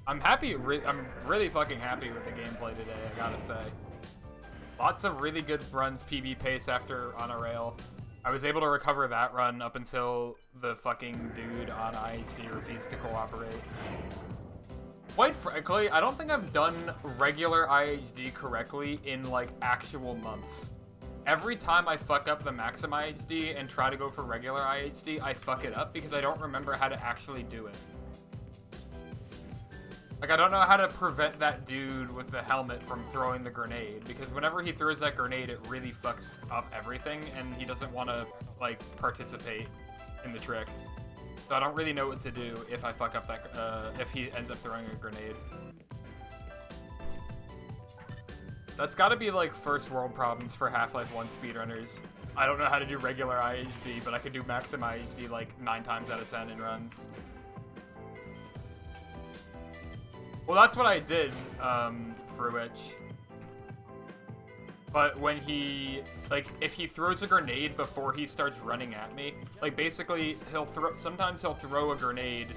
I'm happy. I'm really fucking happy with the gameplay today, I gotta say. Lots of really good runs PB pace after on a rail. I was able to recover that run up until the fucking dude on IHD refused to cooperate. Quite frankly, I don't think I've done regular IHD correctly in, like, actual months. Every time I fuck up the maxim IHD and try to go for regular IHD, I fuck it up because I don't remember how to actually do it. Like, I don't know how to prevent that dude with the helmet from throwing the grenade, because whenever he throws that grenade, it really fucks up everything, and he doesn't want to, like, participate in the trick. So I don't really know what to do if I fuck up that, if he ends up throwing a grenade. That's gotta be, like, first world problems for Half-Life 1 speedrunners. I don't know how to do regular IHD, but I can do maxim IHD, like, 9 times out of 10 in runs. Well, that's what I did, Fruitch. But when he, like, if he throws a grenade before he starts running at me, like, basically, sometimes he'll throw a grenade,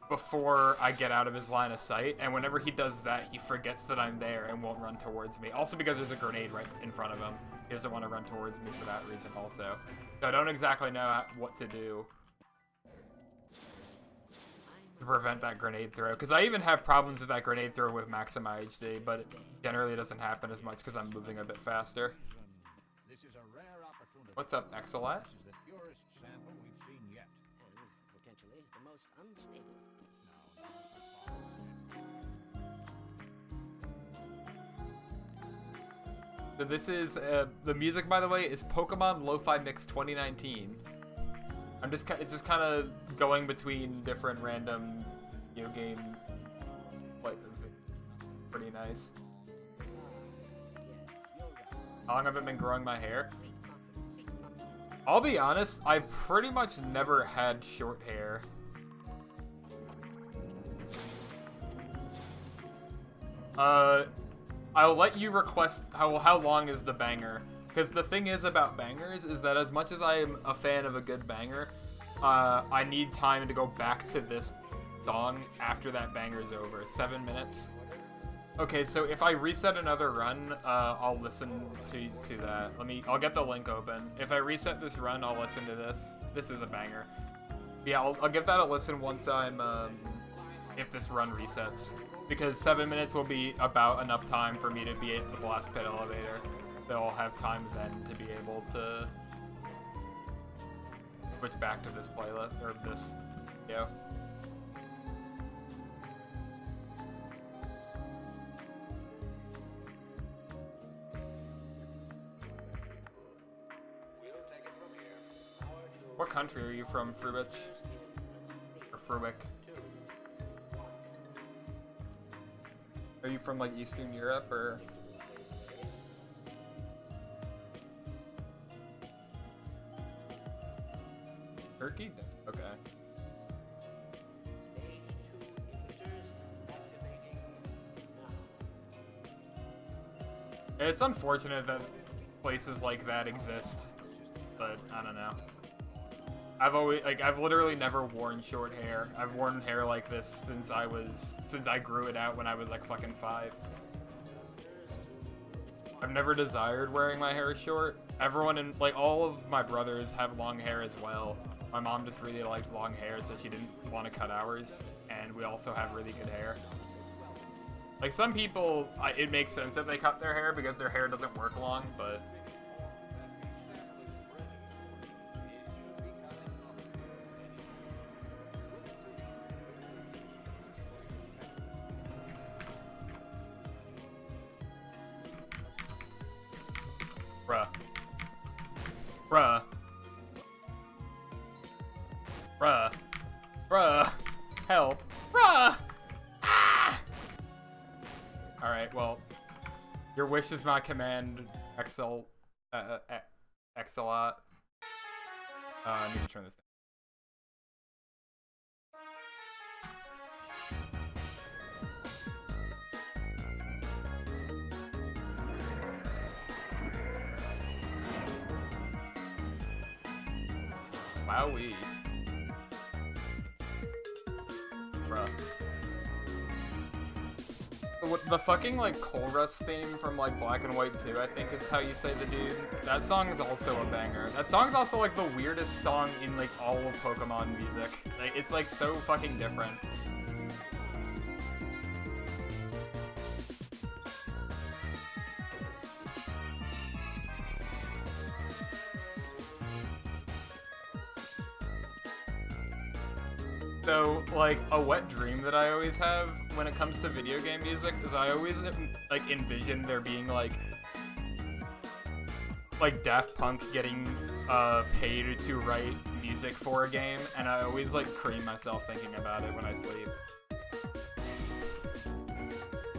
before I get out of his line of sight, and whenever he does that, he forgets that I'm there and won't run towards me. Also because there's a grenade right in front of him. He doesn't want to run towards me for that reason also. So I don't exactly know what to do to prevent that grenade throw, because I even have problems with that grenade throw with maxim IHD, but it generally doesn't happen as much because I'm moving a bit faster. What's up, Exelat? So this is, the music, by the way, is Pokemon Lo-Fi Mix 2019. It's just kind of going between different random video game, like, pretty nice. How long have I been growing my hair? I'll be honest, I pretty much never had short hair. I'll let you request how long is the banger. Because the thing is about bangers is that as much as I am a fan of a good banger, I need time to go back to this song after that banger's over. 7 minutes. Okay, so if I reset another run, I'll listen to that. I'll get the link open. If I reset this run, I'll listen to this. This is a banger. Yeah, I'll give that a listen once I'm, if this run resets. Because 7 minutes will be about enough time for me to be at the blast pit elevator. So I'll have time then to be able to switch back to this playlist, or this video. What country are you from, Fruitch? Or Fruick? Are you from, like, Eastern Europe, or...? Turkey? Okay. It's unfortunate that places like that exist, but I don't know. I've literally never worn short hair. I've worn hair like this since I grew it out when I was like fucking 5. I've never desired wearing my hair short. Everyone in, like, all of my brothers have long hair as well. My mom just really liked long hair, so she didn't want to cut ours, and we also have really good hair. Like, some people, it makes sense that they cut their hair because their hair doesn't work long, but... Bruh. Bruh. Bruh. Bruh. Help. Bruh! Ah! Alright, well, your wish is my command, Exelat. I need to turn this down. Wowee. Cobra. The fucking, like, chorus theme from, like, Black and White 2, I think is how you say the dude. That song is also a banger. That song is also, like, the weirdest song in, like, all of Pokemon music. Like, it's, like, so fucking different. So, like, a wet dream that I always have when it comes to video game music is I always, like, envision there being, like Daft Punk getting, paid to write music for a game, and I always, like, cream myself thinking about it when I sleep.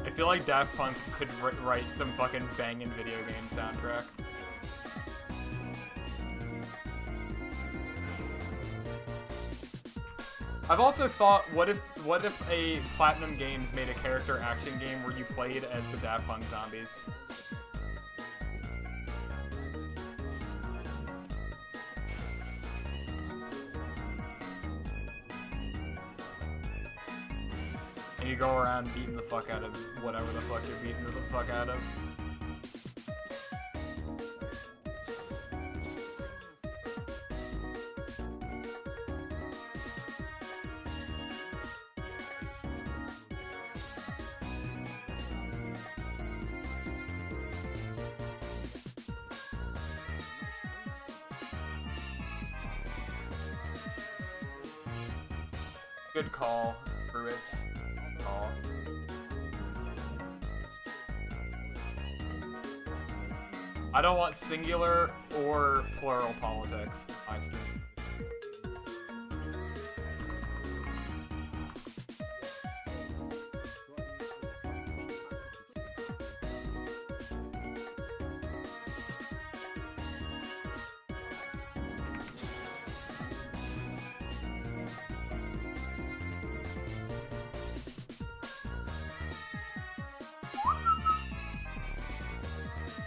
I feel like Daft Punk could write some fucking banging video game soundtracks. I've also thought, what if a Platinum Games made a character action game where you played as the Daft Punk zombies? And you go around beating the fuck out of whatever the fuck you're beating the fuck out of. Good call, Fruit. Call. I don't want singular or plural politics in my stream.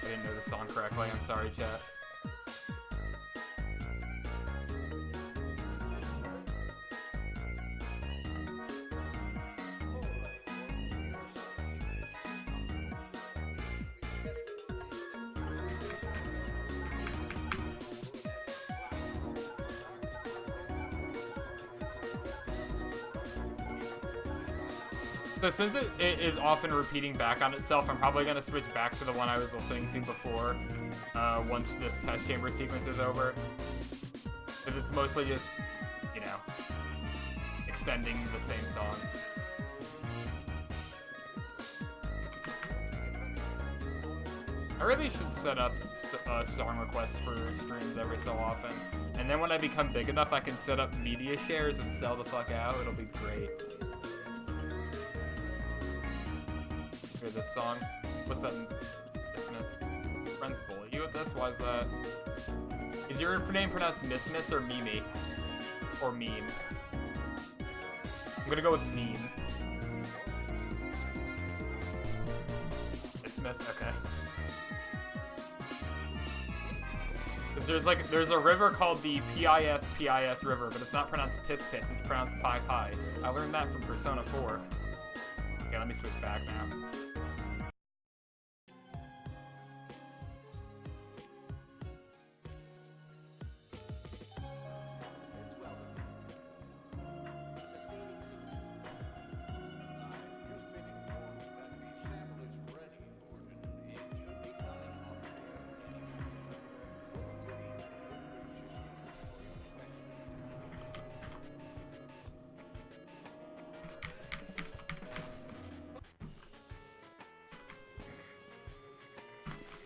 I didn't know the song correctly, I'm sorry, chat. So since it is often repeating back on itself, I'm probably going to switch back to the one I was listening to before, once this test chamber sequence is over. Because it's mostly just, you know, extending the same song. I really should set up song requests for streams every so often. And then when I become big enough, I can set up media shares and sell the fuck out. It'll be great. Hear this song? What's that? Friends bully you with this? Why is that? Is your name pronounced Miss or Mimi? Or Meme? I'm gonna go with Meme. Miss, okay. There's a river called the PIS River, but it's not pronounced Piss, it's pronounced Pi. I learned that from Persona 4. Okay, let me switch back now.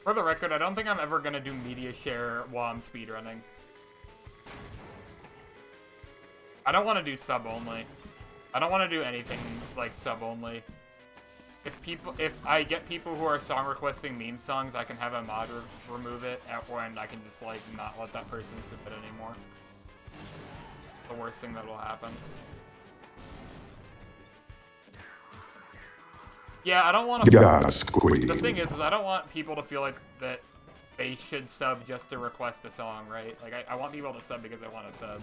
For the record, I don't think I'm ever gonna do media share while I'm speedrunning. I don't want to do sub only. I don't want to do anything like sub only. If I get people who are song requesting meme songs, I can have a mod remove it, and I can just like not let that person submit anymore. The worst thing that will happen. Yeah, I don't want to. The thing is I don't want people to feel like that they should sub just to request a song, right? Like, I want people to sub because I want to sub.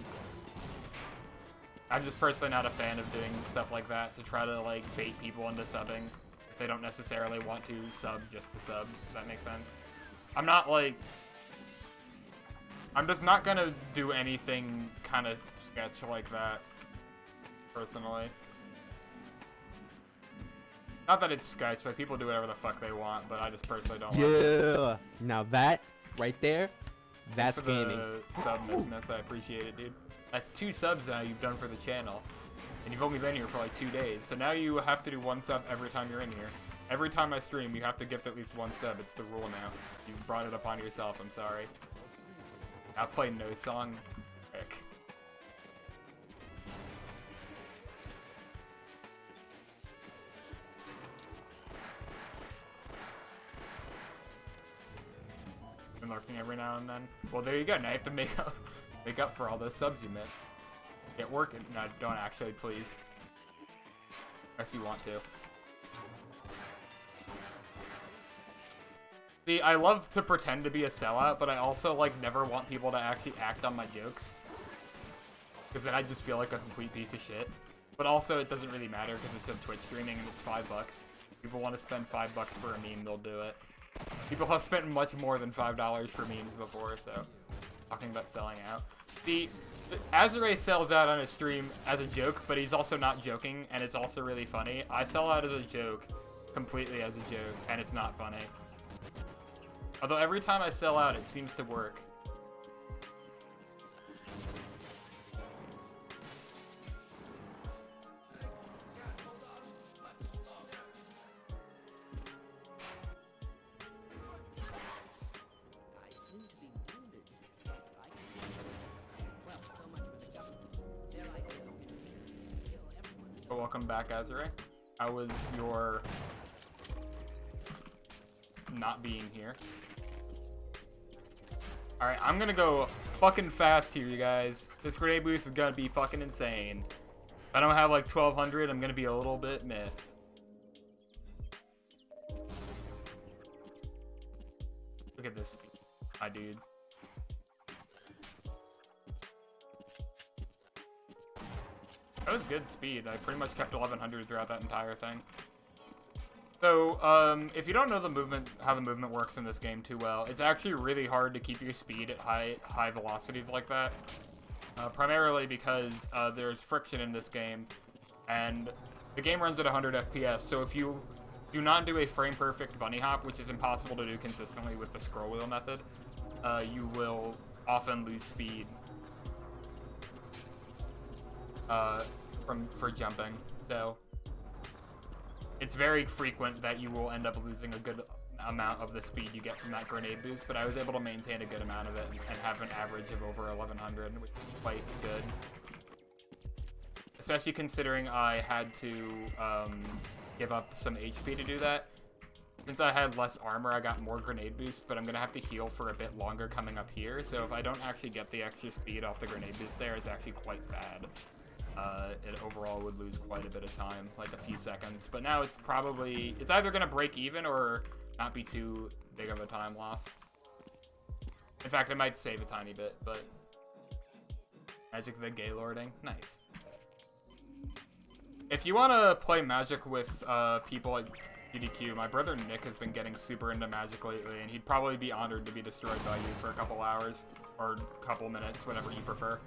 I'm just personally not a fan of doing stuff like that to try to like bait people into subbing if they don't necessarily want to sub just to sub, if that makes sense. I'm not like... I'm just not gonna do anything kind of sketch like that, personally. Not that it's sketch, like people do whatever the fuck they want, but I just personally don't like it. Yeah, now that right there, that's gaming. The sub Miss, I appreciate it, dude. That's 2 subs now you've done for the channel. And you've only been here for like 2 days. So now you have to do 1 sub every time you're in here. Every time I stream, you have to gift at least 1 sub. It's the rule now. You've brought it upon yourself, I'm sorry. I'll play no song. Frick. Been lurking every now and then. Well, there you go. Now you have to make up for all those subs you missed. Get working. No, don't actually, please. Unless you want to. See, I love to pretend to be a sellout, but I also, like, never want people to actually act on my jokes. Because then I just feel like a complete piece of shit. But also, it doesn't really matter because it's just Twitch streaming and it's $5. If people want to spend $5 for a meme, they'll do it. People have spent much more than $5 for memes before, so... Talking about selling out. Azure sells out on his stream as a joke, but he's also not joking, and it's also really funny. I sell out as a joke, completely as a joke, and it's not funny. Although every time I sell out, it seems to work. But welcome back, Azure. How was your not being here? Alright, I'm gonna go fucking fast here, you guys. This grenade boost is gonna be fucking insane. If I don't have like 1200, I'm gonna be a little bit miffed. Look at this speed, my dudes. That was good speed. I pretty much kept 1100 throughout that entire thing. So, if you don't know how the movement works in this game too well, it's actually really hard to keep your speed at high velocities like that. Primarily because there's friction in this game, and the game runs at 100 FPS. So if you do not do a frame-perfect bunny hop, which is impossible to do consistently with the scroll wheel method, you will often lose speed for jumping. So it's very frequent that you will end up losing a good amount of the speed you get from that grenade boost, but I was able to maintain a good amount of it and have an average of over 1100, which is quite good. Especially considering I had to give up some HP to do that. Since I had less armor, I got more grenade boost, but I'm going to have to heal for a bit longer coming up here, so if I don't actually get the extra speed off the grenade boost there, it's actually quite bad. It overall would lose quite a bit of time, like a few seconds. But now it's either going to break even or not be too big of a time loss. In fact, it might save a tiny bit, but... Magic the Gaylording? Nice. If you want to play Magic with people at GDQ, my brother Nick has been getting super into Magic lately, and he'd probably be honored to be destroyed by you for a couple hours, or a couple minutes, whatever you prefer.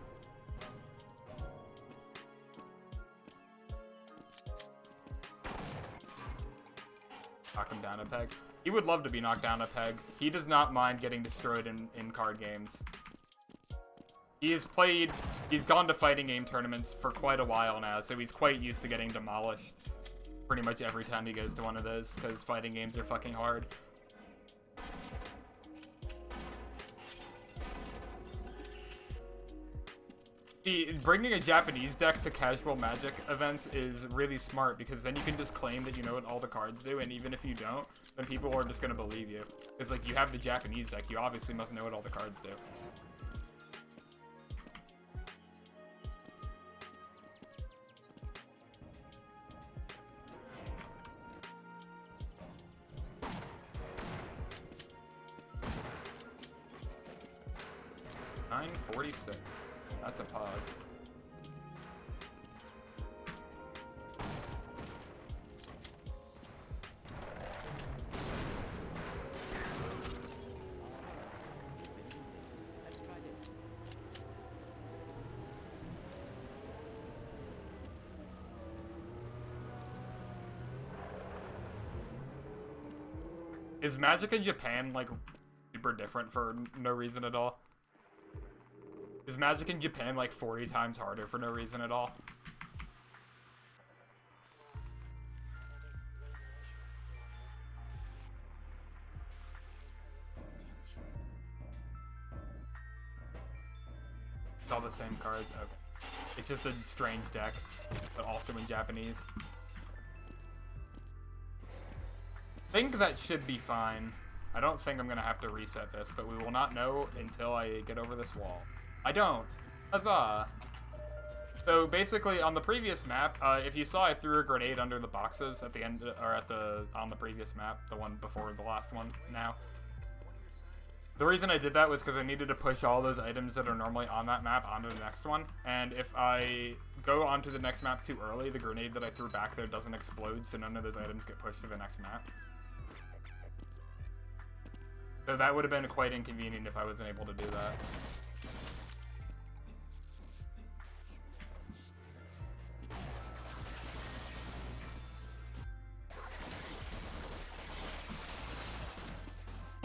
Knock him down a peg. He would love to be knocked down a peg. He does not mind getting destroyed in card games. He's gone to fighting game tournaments for quite a while now, so he's quite used to getting demolished pretty much every time he goes to one of those, because fighting games are fucking hard. See, bringing a Japanese deck to casual Magic events is really smart, because then you can just claim that you know what all the cards do, and even if you don't, then people are just going to believe you. Because, like, you have the Japanese deck, you obviously must know what all the cards do. $9.46. That's a pod. Is Magic in Japan, like, super different for no reason at all? Is Magic in Japan, like, 40 times harder for no reason at all? It's all the same cards? Okay. It's just a strange deck, but also in Japanese. I think that should be fine. I don't think I'm gonna have to reset this, but we will not know until I get over this wall. I don't. Huzzah! So basically, on the previous map, if you saw, I threw a grenade under the boxes at the end, or on the previous map, the one before the last one. Now, the reason I did that was because I needed to push all those items that are normally on that map onto the next one, and if I go onto the next map too early, the grenade that I threw back there doesn't explode, so none of those items get pushed to the next map. So that would have been quite inconvenient if I wasn't able to do that.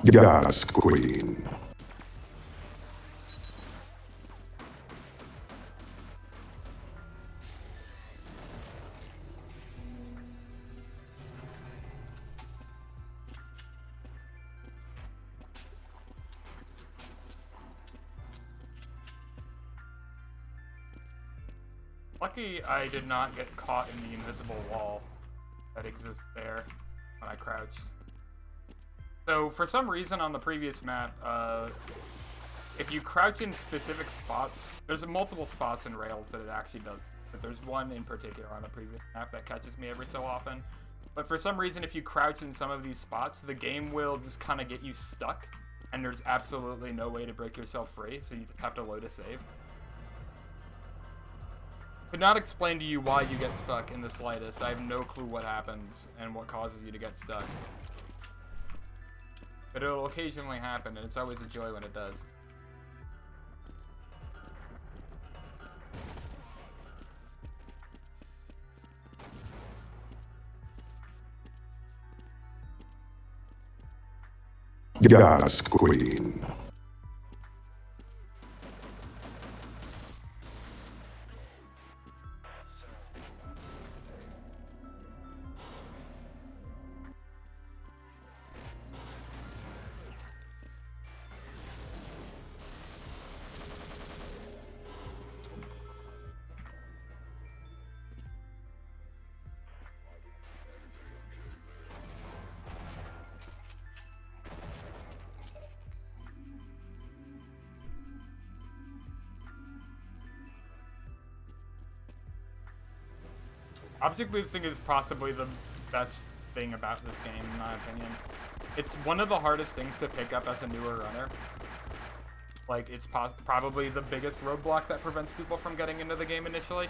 Yes, Queen. Lucky I did not get caught in the invisible wall that exists there when I crouched. So for some reason on the previous map, if you crouch in specific spots, there's multiple spots in Rails that it actually does, but there's one in particular on the previous map that catches me every so often. But for some reason, if you crouch in some of these spots, the game will just kind of get you stuck, and there's absolutely no way to break yourself free, so you just have to load a save. Could not explain to you why you get stuck in the slightest. I have no clue what happens and what causes you to get stuck. But it'll occasionally happen, and it's always a joy when it does. Yes, Queen. Object boosting is possibly the best thing about this game, in my opinion. It's one of the hardest things to pick up as a newer runner. Like, it's probably the biggest roadblock that prevents people from getting into the game initially.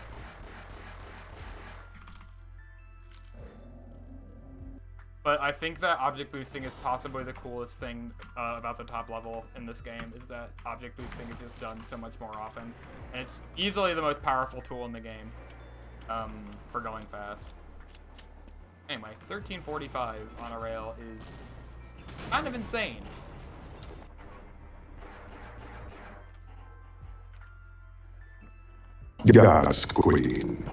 But I think that object boosting is possibly the coolest thing about the top level in this game, is that object boosting is just done so much more often. And it's easily the most powerful tool in the game. For going fast. Anyway, 1345 on a rail is kind of insane. Yes, Queen.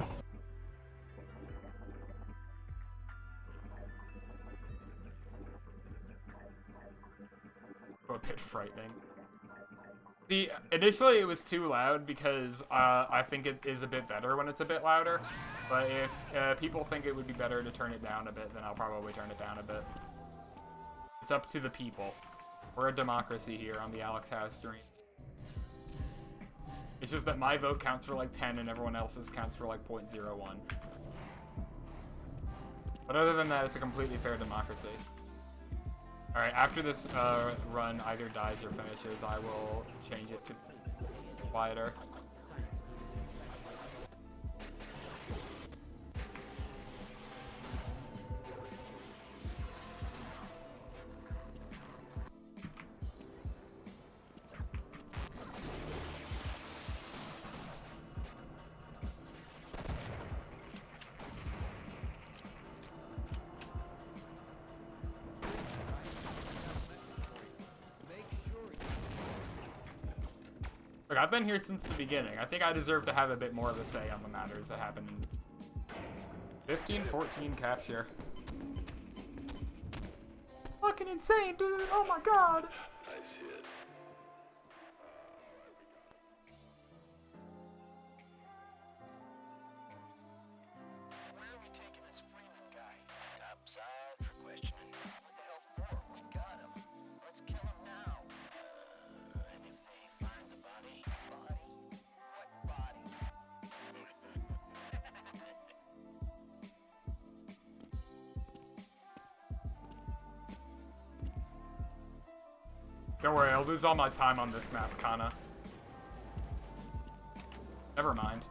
A bit frightening. See, initially it was too loud because I think it is a bit better when it's a bit louder. But if people think it would be better to turn it down a bit, then I'll probably turn it down a bit. It's up to the people. We're a democracy here on the Alex House stream. It's just that my vote counts for like 10 and everyone else's counts for like 0.01. But other than that, it's a completely fair democracy. Alright, after this run either dies or finishes, I will change it to quieter. Look, I've been here since the beginning. I think I deserve to have a bit more of a say on the matters that happen. 15-14 capture. Fucking insane, dude! Oh my god! I see it. Where are we taking this Freeman guy? Topside for questioning. What the hell for? We got him. Let's kill him now. And if they find the body? Body? What body? Don't worry, I'll lose all my time on this map, kinda. Never mind.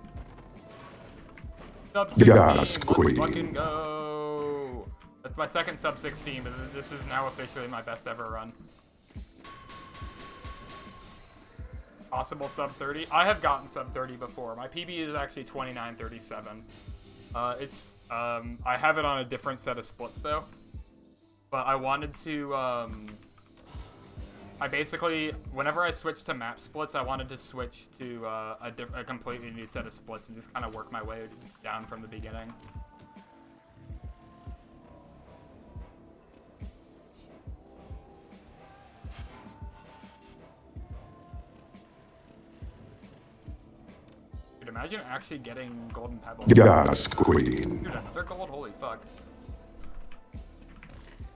Sub 16, Yes, let's queen. fucking go! That's my second sub 16, but this is now officially my best ever run. Possible sub 30? I have gotten sub 30 before. My PB is actually 29:37. I have it on a different set of splits though. But I wanted to, I basically, whenever I switched to map splits, I wanted to switch to a completely new set of splits and just kind of work my way down from the beginning. Dude, imagine actually getting golden pebbles. Yes, queen. Dude, another gold? Holy fuck.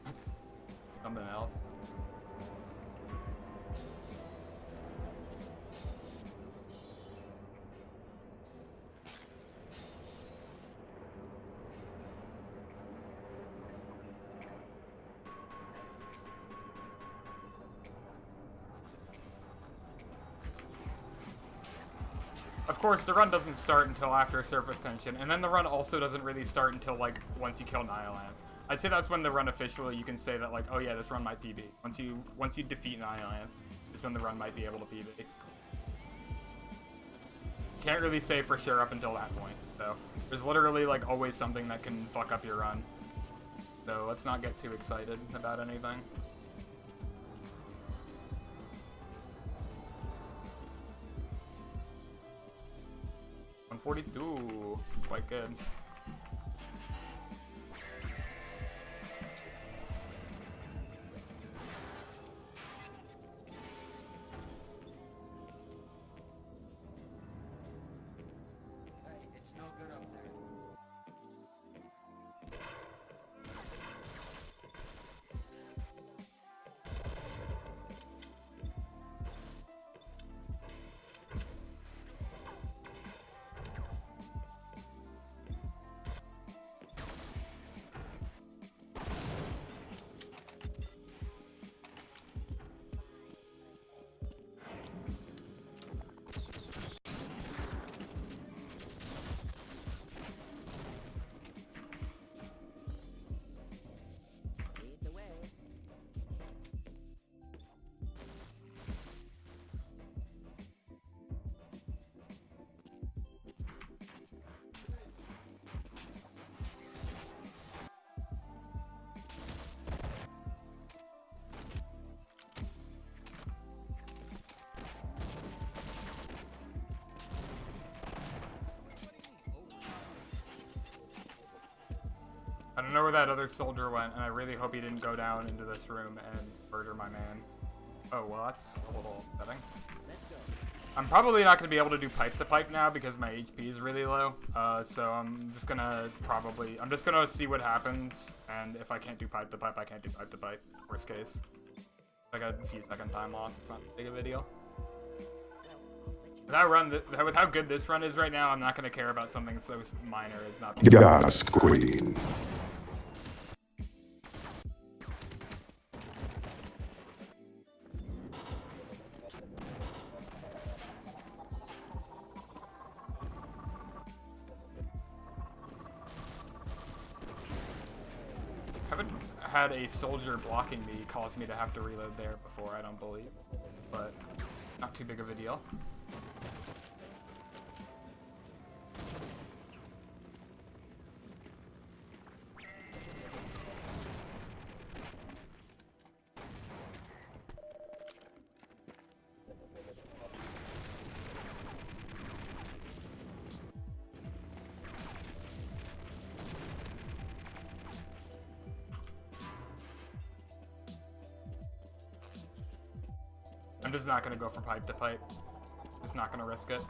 That's something else. Of course, the run doesn't start until after surface tension, and then the run also doesn't really start until, like, once you kill Nihilanth. I'd say that's when the run officially, you can say that, like, oh yeah, this run might PB. Once you defeat Nihilanth, is when the run might be able to PB. Can't really say for sure up until that point, so. There's literally, like, always something that can fuck up your run. So let's not get too excited about anything. $142, quite good. It's no good up there. Lead the way. I don't know where that other soldier went, and I really hope he didn't go down into this room and murder my man. Oh, well, that's a little upsetting. Let's go. I'm probably not going to be able to do pipe to pipe now because my HP is really low. So I'm just going to see what happens, and if I can't do pipe to pipe, I can't do pipe to pipe. Worst case. I got a few second time loss. It's not big of a deal. With how good this run is right now, I'm not going to care about something so minor as not being Yes, queen. Haven't had a soldier blocking me cause me to have to reload there before, I don't believe. But not too big of a deal. I'm just not gonna go from pipe to pipe. Just not gonna risk it.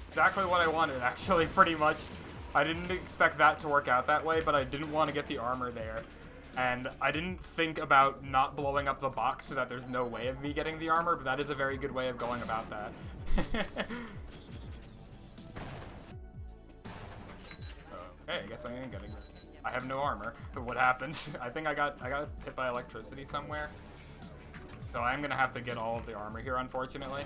Exactly what I wanted, actually, pretty much. I didn't expect that to work out that way, but I didn't want to get the armor there. And I didn't think about not blowing up the box so that there's no way of me getting the armor, but that is a very good way of going about that. Okay, I guess I ain't getting this. I have no armor. What happened? I think I got hit by electricity somewhere. So I'm gonna have to get all of the armor here, unfortunately.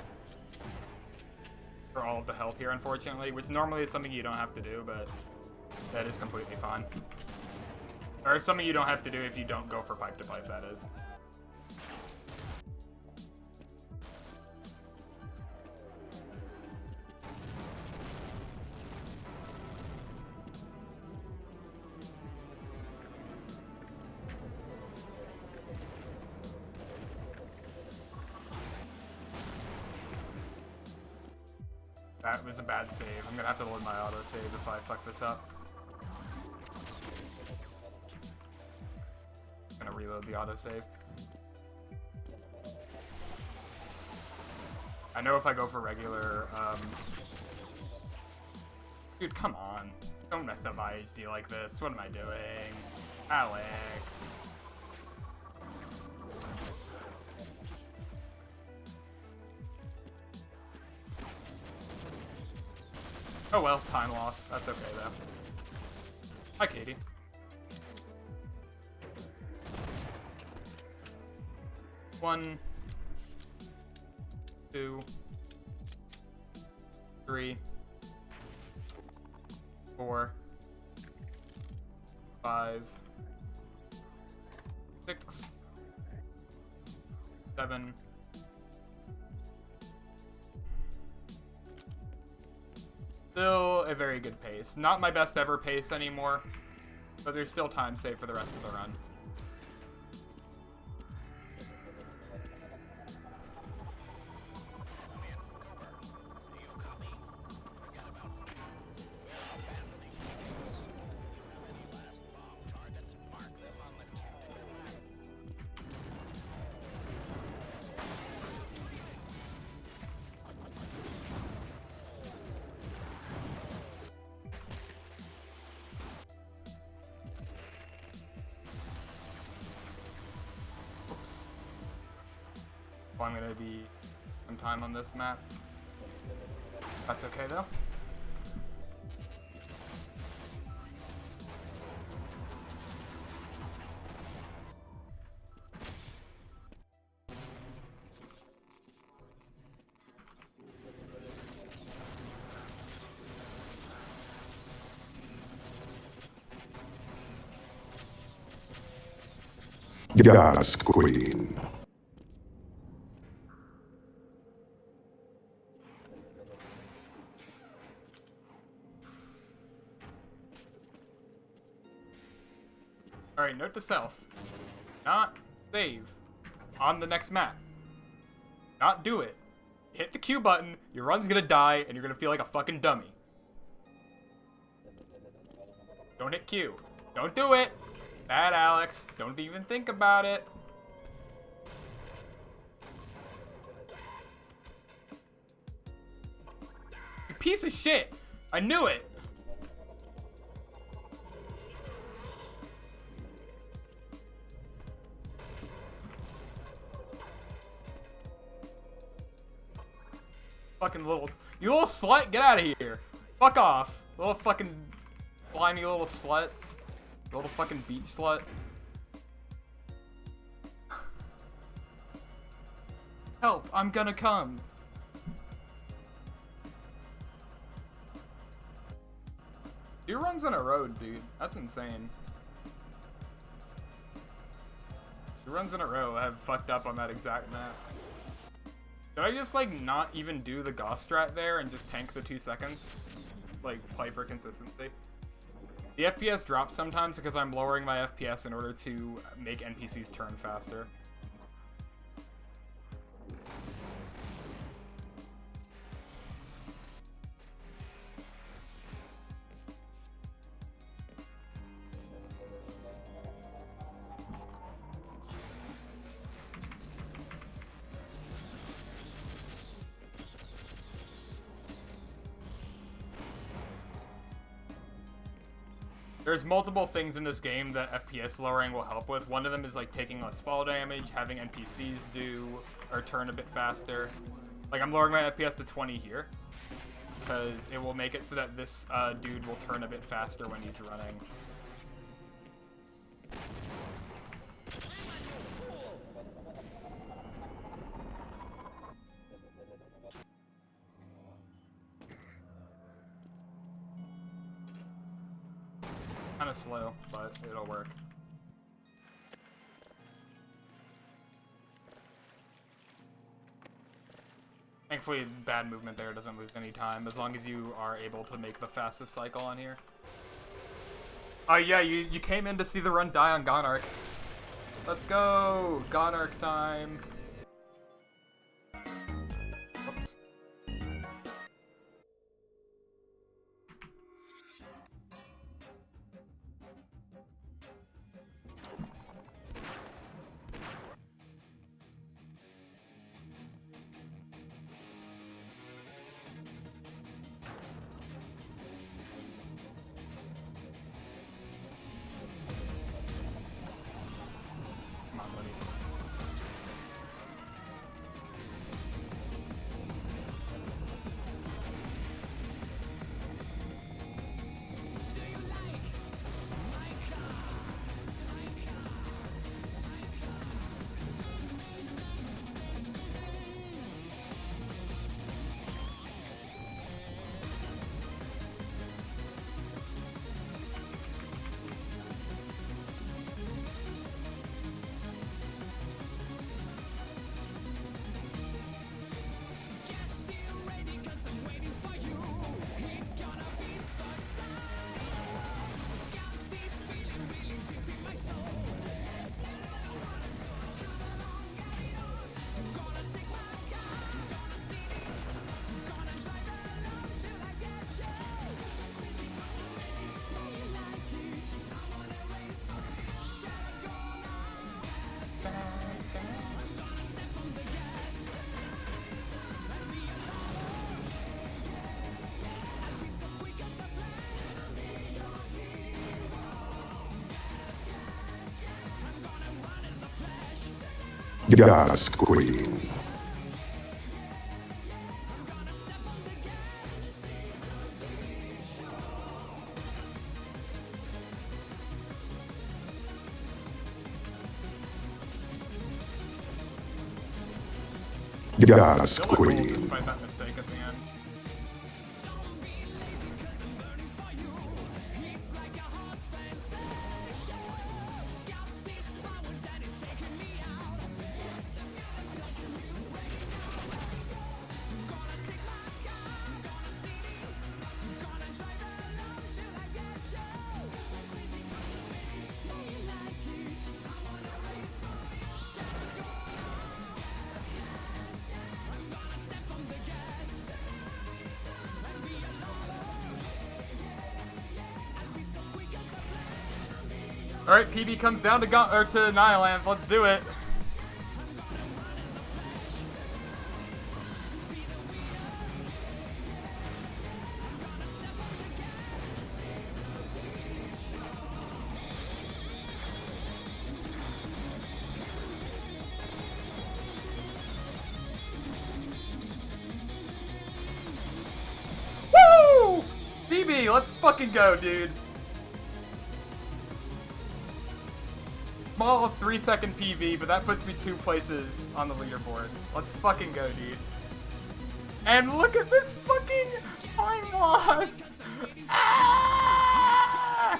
For all of the health here, unfortunately, which normally is something you don't have to do, but that is completely fine. Or something you don't have to do if you don't go for pipe to pipe, that is. That was a bad save. I'm gonna have to load my autosave if I fuck this up. I'm gonna reload the autosave. I know if I go for regular, Dude, come on. Don't mess up my HD like this. What am I doing? Alex. Oh well, time loss. That's okay though. Hi, Katie. One, two, three, 4, 5, 6, 7. Still a very good pace. Not my best ever pace anymore, but there's still time saved for the rest of the run. I'm gonna be some time on this map. That's okay though. Yes, Queen. Alright, note to self. Not save on the next map. Not do it. Hit the Q button, your run's gonna die, and you're gonna feel like a fucking dummy. Don't hit Q. Don't do it! Bad, Alex. Don't even think about it. You piece of shit! I knew it! Fucking you little slut, get out of here. Fuck off. Little fucking slimy little slut. Little fucking beach slut. Help, I'm gonna come. 2 runs in a row, dude. That's insane. 2 runs in a row have fucked up on that exact map. Did I just, like, not even do the Gauss strat there and just tank the 2 seconds? Like, play for consistency? The FPS drops sometimes because I'm lowering my FPS in order to make NPCs turn faster. There's multiple things in this game that FPS lowering will help with. One of them is like taking less fall damage, having NPCs do or turn a bit faster. Like I'm lowering my FPS to 20 here because it will make it so that this dude will turn a bit faster when he's running. Kind of slow, but it'll work. Thankfully, bad movement there doesn't lose any time, as long as you are able to make the fastest cycle on here. Oh yeah, you came in to see the run die on Gonarch. Let's go! Gonarch time! Oops. Come on, buddy. Gas Queen. Gas Still look cool Queen. despite that mistake at the end. Alright, PB comes down to Nyland. Let's do it. Woo! PB, let's fucking go, dude. Small 3-second PV, but that puts me 2 places on the leaderboard. Let's fucking go, dude. And look at this fucking time loss! Ah!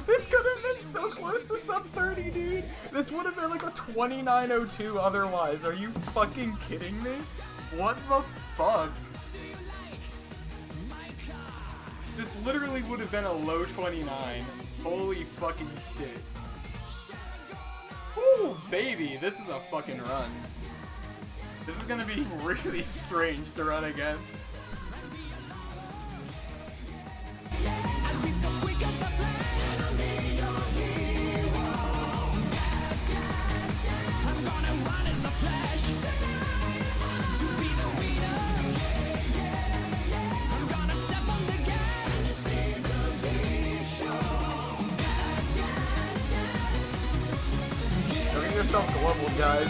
This could have been so close to sub 30, dude. This would have been like a 2902 otherwise. Are you fucking kidding me? What the fuck? This literally would have been a low 29. Holy fucking shit. Woo, baby, this is a fucking run. This is gonna be really strange to run again. Get yourself global, guys.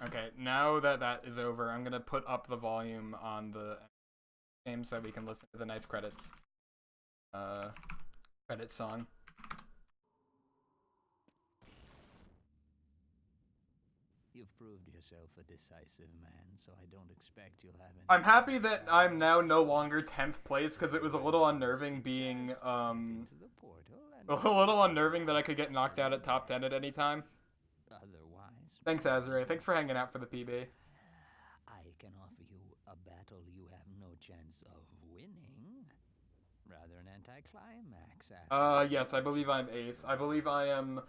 Okay, now that that is over, I'm gonna put up the volume on the game so we can listen to the nice credits. Credits song. You've proved yourself a decisive man, so I don't expect you'll have any... I'm happy that I'm now no longer 10th place because it was a little unnerving being, a little unnerving that I could get knocked out at top 10 at any time. Otherwise, Thanks, Azure. Thanks for hanging out for the PB. I can offer you a battle you have no chance of winning. Rather an anticlimax. Yes, I believe I'm 8th. I believe I am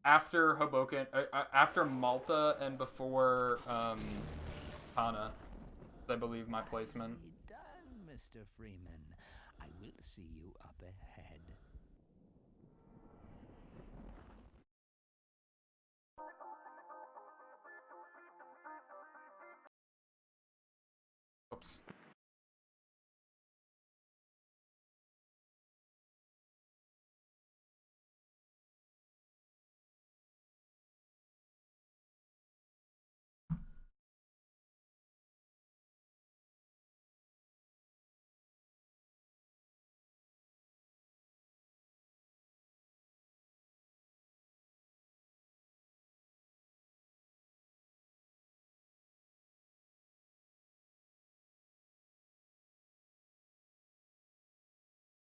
after Hoboken, after Malta and before, Hana. I believe my placement. Done, Mr. Freeman. I will see you up ahead. Oops.